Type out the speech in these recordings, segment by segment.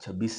26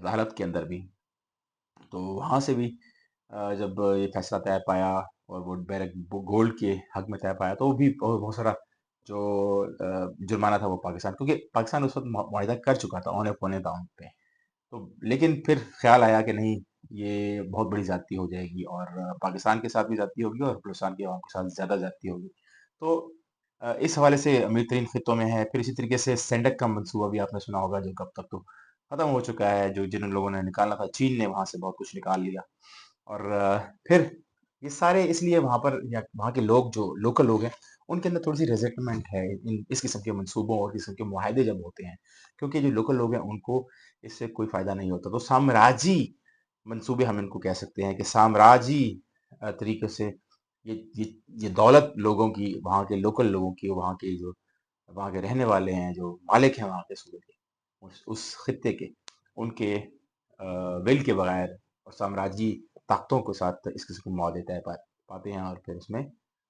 عدالت کے اندر بھی، تو وہاں سے بھی جب یہ فیصلہ طے پایا اور وہ بیرک گولڈ کے حق میں طے پایا، تو وہ بھی بہت سارا جو جرمانہ تھا وہ پاکستان، کیونکہ پاکستان اس وقت معاہدہ کر چکا تھا اونے پونے داؤں پہ، تو لیکن پھر خیال آیا کہ نہیں، یہ بہت بڑی زیادتی ہو جائے گی، اور پاکستان کے ساتھ بھی زیادتی ہوگی اور بلوچستان کے عوام کے ساتھ زیادہ زیادتی ہوگی، تو اس حوالے سے امیر ترین خطوں میں ہے۔ پھر اسی طریقے سے سینڈک کا منصوبہ بھی آپ نے سنا ہوگا، جو کب تک تو ختم ہو چکا ہے، جو جن لوگوں نے نکالنا تھا، چین نے وہاں سے بہت کچھ نکال لیا، اور پھر یہ سارے اس لیے وہاں پر، یا وہاں کے لوگ جو لوکل لوگ ہیں، ان کے اندر تھوڑی سی ریزنٹمنٹ ہے اس قسم کے منصوبوں اور اس قسم کے معاہدے جب ہوتے ہیں، کیونکہ جو لوکل لوگ ہیں ان کو اس سے کوئی فائدہ نہیں ہوتا، تو سامراجی منصوبے ہم ان کو کہہ سکتے ہیں، کہ سامراجی طریقے سے یہ دولت لوگوں کی، وہاں کے لوکل لوگوں کی، وہاں کے رہنے والے ہیں، جو مالک ہیں وہاں کے صوبے کے، اس خطے کے، ان کے ول کے بغیر اور سامراجی طاقتوں کے ساتھ اس قسم کے معاہدے طے پاتے ہیں، اور پھر اس میں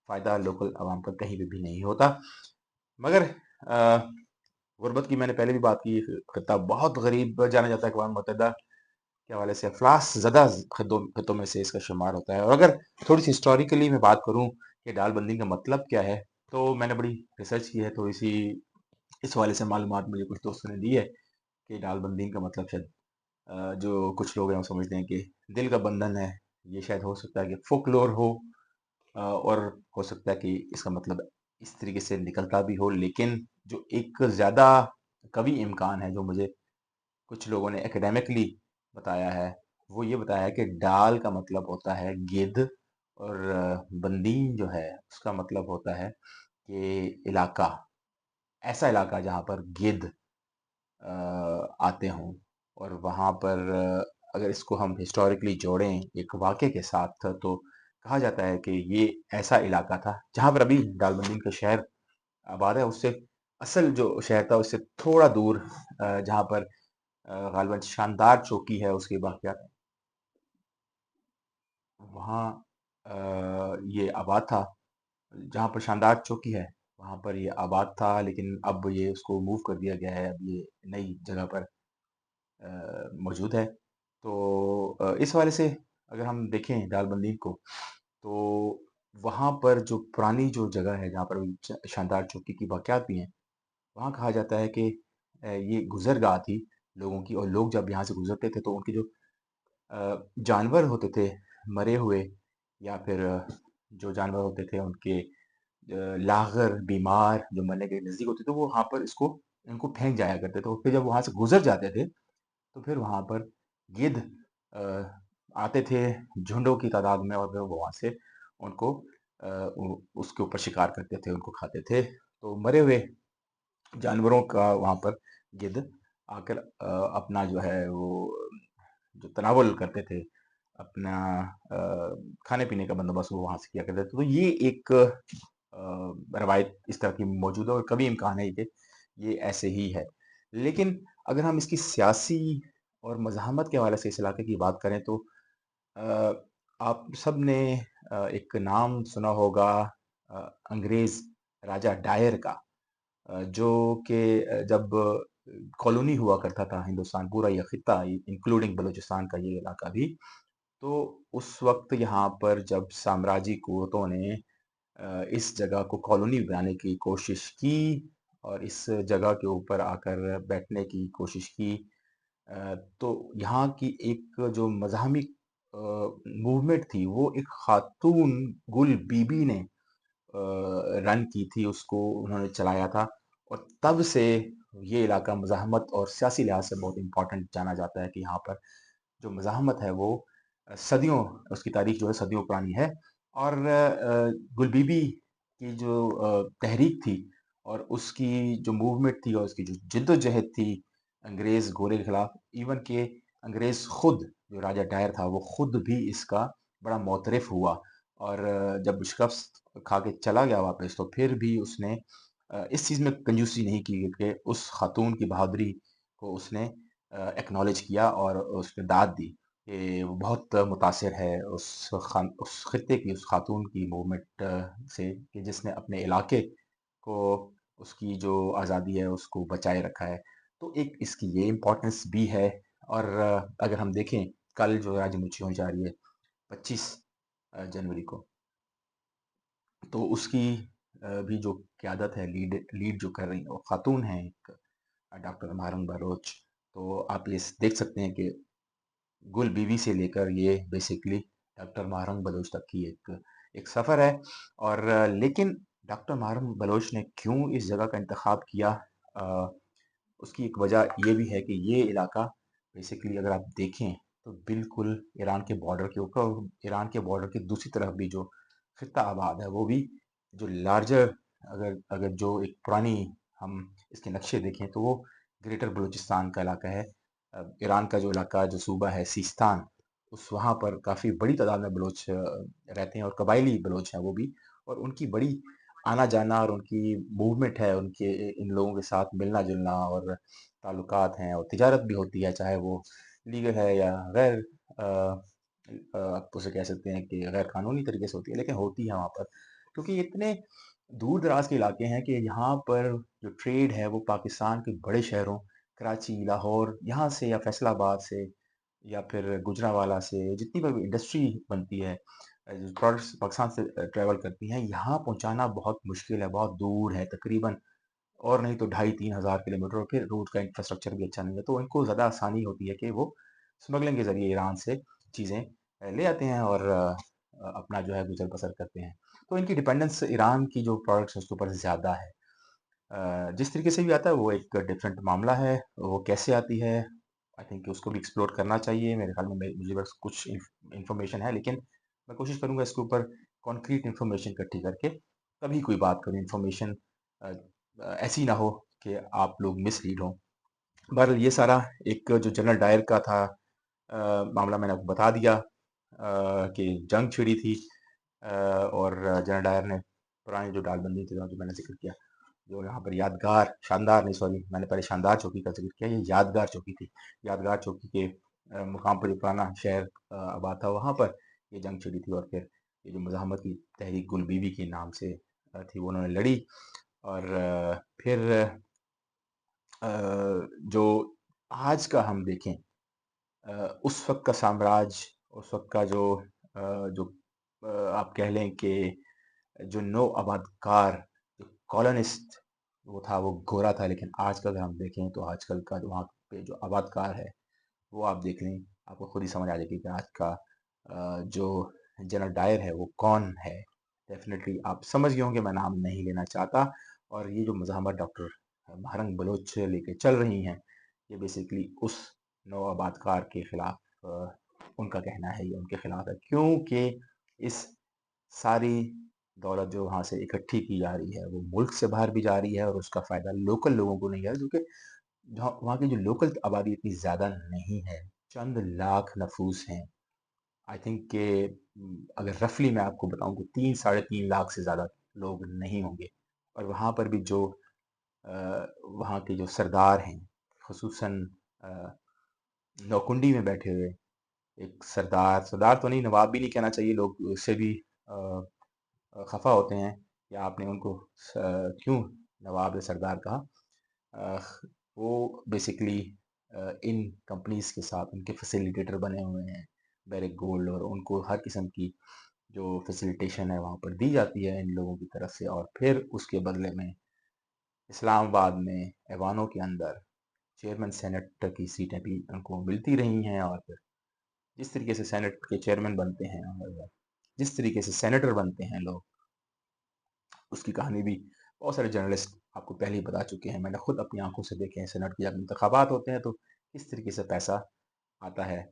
فائدہ لوکل عوام کا کہیں بھی نہیں ہوتا، مگر غربت کی میں نے پہلے بھی بات کی، خطہ بہت غریب جانا جاتا ہے اقوام متحدہ کے حوالے سے، افلاس زدہ خطوں میں سے اس کا شمار ہوتا ہے، اور اگر تھوڑی سی ہسٹوریکلی میں بات کروں کہ ڈال بندی کا مطلب کیا ہے، تو میں نے بڑی ریسرچ کی ہے، تو اس حوالے سے معلومات مجھے کچھ دوستوں نے دی ہے کہ ڈال بندی کا مطلب شاید جو کچھ لوگ ہیں وہ سمجھتے ہیں کہ دل کا بندھن ہے، یہ شاید ہو سکتا ہے کہ فوکلور ہو، اور ہو سکتا ہے کہ اس کا مطلب اس طریقے سے نکلتا بھی ہو، لیکن جو ایک زیادہ قوی امکان ہے جو مجھے کچھ لوگوں نے ایکڈیمکلی بتایا ہے، وہ یہ بتایا ہے کہ ڈال کا مطلب ہوتا ہے گدھ، اور بندین جو ہے اس کا مطلب ہوتا ہے کہ علاقہ، ایسا علاقہ جہاں پر گدھ آتے ہوں، اور وہاں پر اگر اس کو ہم ہسٹوریکلی جوڑیں ایک واقعے کے ساتھ، تو کہا جاتا ہے کہ یہ ایسا علاقہ تھا جہاں پر ابھی ڈال بندین کا شہر آباد ہے، اس سے اصل جو شہر تھا اس سے تھوڑا دور، جہاں پر غالباً شاندار چوکی ہے اس کے واقعات، وہاں یہ آباد تھا، جہاں پر شاندار چوکی ہے وہاں پر یہ آباد تھا، لیکن اب یہ اس کو موو کر دیا گیا ہے، اب یہ نئی جگہ پر موجود ہے، تو اس حوالے سے اگر ہم دیکھیں ڈال بندین کو، تو وہاں پر جو پرانی جو جگہ ہے جہاں پر شاندار چوکی کی واقعات بھی ہیں، وہاں کہا جاتا ہے کہ یہ گزر گاہ تھی لوگوں کی، اور لوگ جب یہاں سے گزرتے تھے تو ان کے جو جانور ہوتے تھے مرے ہوئے، یا پھر جو جانور ہوتے تھے ان کے لاغر بیمار جو مرنے کے نزدیک ہوتے تھے، وہ وہاں پر ان کو پھینک جایا کرتے تھے، اور پھر جب وہاں سے گزر جاتے تھے تو پھر وہاں پر گدھ آتے تھے جھنڈوں کی تعداد میں، اور پھر وہ وہاں سے ان کو اس کے اوپر شکار کرتے تھے، ان کو کھاتے تھے، تو مرے ہوئے جانوروں کا وہاں پر گدھ آ کر اپنا جو ہے وہ جو تناول کرتے تھے، اپنا کھانے پینے کا بندوبست وہ وہاں سے کیا کرتے تھے، تو یہ ایک روایت اس طرح کی موجود ہے، اور کبھی امکان ہے کہ یہ ایسے ہی ہے، لیکن اگر ہم اس کی سیاسی اور مزاحمت کے حوالے سے اس علاقے کی بات کریں، تو آپ سب نے ایک نام سنا ہوگا، انگریز راجہ ڈائر کا، جو کہ جب کالونی ہوا کرتا تھا ہندوستان پورا یہ خطہ انکلوڈنگ بلوچستان کا یہ علاقہ بھی، تو اس وقت یہاں پر جب سامراجی قوتوں نے اس جگہ کو کالونی بنانے کی کوشش کی، اور اس جگہ کے اوپر آ کر بیٹھنے کی کوشش کی، تو یہاں کی ایک جو مزاحمی موومنٹ تھی، وہ ایک خاتون گل بی بی نے رن کی تھی، اس کو انہوں نے چلایا تھا، اور تب سے یہ علاقہ مزاحمت اور سیاسی لحاظ سے بہت امپورٹنٹ جانا جاتا ہے، کہ یہاں پر جو مزاحمت ہے وہ صدیوں، اس کی تاریخ جو ہے صدیوں پرانی ہے، اور گل بی بی کی جو تحریک تھی، اور اس کی جو موومنٹ تھی، اور اس کی جو جد و جہد تھی انگریز گورے کے خلاف، ایون کہ انگریز خود جو راجہ ڈائر تھا وہ خود بھی اس کا بڑا معترف ہوا، اور جب شکست کھا کے چلا گیا واپس، تو پھر بھی اس نے اس چیز میں کنجوسی نہیں کی کہ اس خاتون کی بہادری کو اس نے ایکنالج کیا، اور اس نے داد دی کہ وہ بہت متاثر ہے اس خطے کی، اس خاتون کی موومنٹ سے، کہ جس نے اپنے علاقے کو، اس کی جو آزادی ہے اس کو بچائے رکھا ہے، تو ایک اس کی یہ امپورٹنس بھی ہے، اور اگر ہم دیکھیں کل جو راجی مچھی ہونے جا رہی ہے 25 جنوری کو، تو اس کی بھی جو قیادت ہے، لیڈ جو کر رہی ہیں وہ خاتون ہیں، ایک ڈاکٹر مہرنگ بلوچ۔ تو آپ یہ دیکھ سکتے ہیں کہ گل بیوی سے لے کر یہ بیسیکلی ڈاکٹر مہرنگ بلوچ تک کی ایک سفر ہے۔ اور لیکن ڈاکٹر مہرنگ بلوچ نے کیوں اس جگہ کا انتخاب کیا، اس کی ایک وجہ یہ بھی ہے کہ یہ علاقہ بیسیکلی اگر آپ دیکھیں تو بالکل ایران کے بارڈر کے اوپر، اور ایران کے بارڈر کی دوسری طرف بھی جو خطہ آباد ہے وہ بھی جو لارجر، اگر جو ایک پرانی ہم اس کے نقشے دیکھیں تو وہ گریٹر بلوچستان کا علاقہ ہے۔ ایران کا جو علاقہ جو صوبہ ہے سیستان، وہاں پر کافی بڑی تعداد میں بلوچ رہتے ہیں، اور قبائلی بلوچ ہیں وہ بھی، اور ان کی بڑی آنا جانا اور ان کی موومنٹ ہے، ان کے ان لوگوں کے ساتھ ملنا جلنا اور تعلقات ہیں، اور تجارت بھی ہوتی ہے، چاہے وہ لیگل ہے یا غیر آپ اسے کہہ سکتے ہیں کہ غیر قانونی طریقے سے ہوتی ہے، لیکن ہوتی ہے وہاں پر، کیونکہ یہ اتنے دور دراز کے علاقے ہیں کہ یہاں پر جو ٹریڈ ہے وہ پاکستان کے بڑے شہروں کراچی، لاہور یہاں سے، یا فیصل آباد سے، یا پھر گجرانوالہ سے، جتنی بھی انڈسٹری بنتی ہے، پروڈکٹس پاکستان سے ٹریول کرتی ہیں، یہاں پہنچانا بہت مشکل ہے، بہت دور ہے تقریباً، اور نہیں تو 2500-3000 کلومیٹر، اور پھر روڈ کا انفراسٹرکچر بھی اچھا نہیں ہے، تو ان کو زیادہ آسانی ہوتی ہے کہ وہ اسمگلنگ کے ذریعے ایران سے چیزیں لے آتے ہیں اور اپنا جو ہے گزر بسر کرتے ہیں۔ تو ان کی ڈپینڈنس ایران کی جو پروڈکٹس اس کے اوپر زیادہ ہے۔ جس طریقے سے بھی آتا ہے وہ ایک ڈفرینٹ معاملہ ہے، وہ کیسے آتی ہے آئی تھنک کہ اس کو بھی ایکسپلور کرنا چاہیے، میرے خیال میں مجھے بس کچھ انفارمیشن ہے، لیکن میں کوشش کروں گا اس کے اوپر کانکریٹ انفارمیشن اکٹھی کر کے تبھی کوئی بات کروں، انفارمیشن ایسی نہ ہو کہ آپ لوگ مس لیڈ ہوں۔ بہرحال یہ سارا ایک جو جنرل ڈائر کا تھا معاملہ میں نے آپ کو بتا دیا کہ جنگ چھڑی تھی، اور جنرل ڈائر نے پرانی جو ڈال بندی تھی جو میں نے ذکر کیا، جو یہاں پر یادگار، شاندار نہیں سوری میں نے پہلے شاندار چوکی کا ذکر کیا، یہ یادگار چوکی تھی، یادگار چوکی کے مقام پر جو پرانا شہر آباد تھا وہاں پر یہ جنگ چھڑی تھی، اور پھر یہ جو مزاحمت کی تحریک گل بیوی کے نام سے تھی وہ انہوں نے لڑی، اور پھر جو آج کا ہم دیکھیں اس وقت کا سامراج، اس وقت کا جو آپ کہہ لیں کہ جو نو آباد کار، جو کالونسٹ وہ تھا، وہ گورا تھا، لیکن آج کل اگر ہم دیکھیں تو آج کل کا جو وہاں پہ جو آباد کار ہے وہ آپ دیکھ لیں، آپ کو خود ہی سمجھ آ جائے گی کہ آج کا جو جنرل ڈائر ہے وہ کون ہے۔ ڈیفینیٹلی آپ سمجھ گئے ہوں کہ میں نام نہیں لینا چاہتا، اور یہ جو مزاحمت ڈاکٹر مہرنگ بلوچ لے کے چل رہی ہیں یہ بیسیکلی اس نو آباد کار کے خلاف ان کا کہنا ہے، یہ ان کے خلاف ہے، کیونکہ اس ساری دولت جو وہاں سے اکٹھی کی جا رہی ہے وہ ملک سے باہر بھی جا رہی ہے، اور اس کا فائدہ لوکل لوگوں کو نہیں ہے، کیونکہ وہاں کی جو لوکل آبادی اتنی زیادہ نہیں ہے، چند لاکھ نفوس ہیں، آئی تھنک کہ اگر رفلی میں آپ کو بتاؤں کہ 3-3.5 لاکھ سے زیادہ لوگ نہیں ہوں گے، اور وہاں پر بھی جو وہاں کے جو سردار ہیں، خصوصاً نوکنڈی میں بیٹھے ہوئے ایک سردار تو نہیں، نواب بھی نہیں کہنا چاہیے، لوگ اس سے بھی خفا ہوتے ہیں کہ آپ نے ان کو کیوں نواب یا سردار کہا۔ وہ بیسیکلی ان کمپنیز کے ساتھ ان کے فیسیلیٹیٹر بنے ہوئے ہیں، بیرک گولڈ، اور ان کو ہر قسم کی جو فیسیلیٹیشن ہے وہاں پر دی جاتی ہے ان لوگوں کی طرف سے، اور پھر اس کے بدلے میں اسلام آباد میں ایوانوں کے اندر چیئرمین سینٹ کی سیٹیں بھی ان کو ملتی رہی ہیں، اور پھر جس طریقے سے سینٹ کے چیئرمین بنتے ہیں اور جس طریقے سے سینیٹر بنتے ہیں لوگ، اس کی کہانی بھی بہت سارے جرنلسٹ آپ کو پہلے ہی بتا چکے ہیں، میں نے خود اپنی آنکھوں سے دیکھے ہیں، سینٹ کے جب انتخابات ہوتے ہیں تو کس طریقے سے پیسہ آتا ہے۔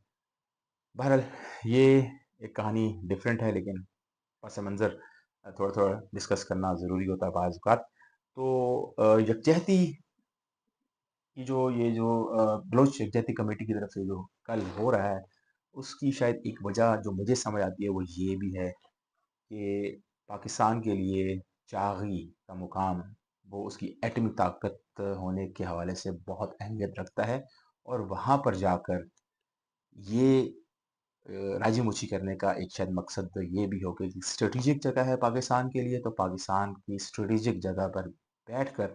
بہرحال یہ ایک کہانی ڈفرینٹ ہے، لیکن پس منظر تھوڑا تھوڑا ڈسکس کرنا ضروری ہوتا ہے بعض اوقات۔ تو یکجہتی کی یہ جو بلوچ یکجہتی کمیٹی کی طرف سے جو کل ہو رہا ہے، اس کی شاید ایک وجہ جو مجھے سمجھ آتی ہے وہ یہ بھی ہے کہ پاکستان کے لیے چاغی کا مقام وہ اس کی ایٹمی طاقت ہونے کے حوالے سے بہت اہمیت رکھتا ہے، اور وہاں پر جا کر یہ راجی مچھی کرنے کا ایک شاید مقصد یہ بھی ہو کہ اسٹریٹجک جگہ ہے پاکستان کے لیے، تو پاکستان کی اسٹریٹجک جگہ پر بیٹھ کر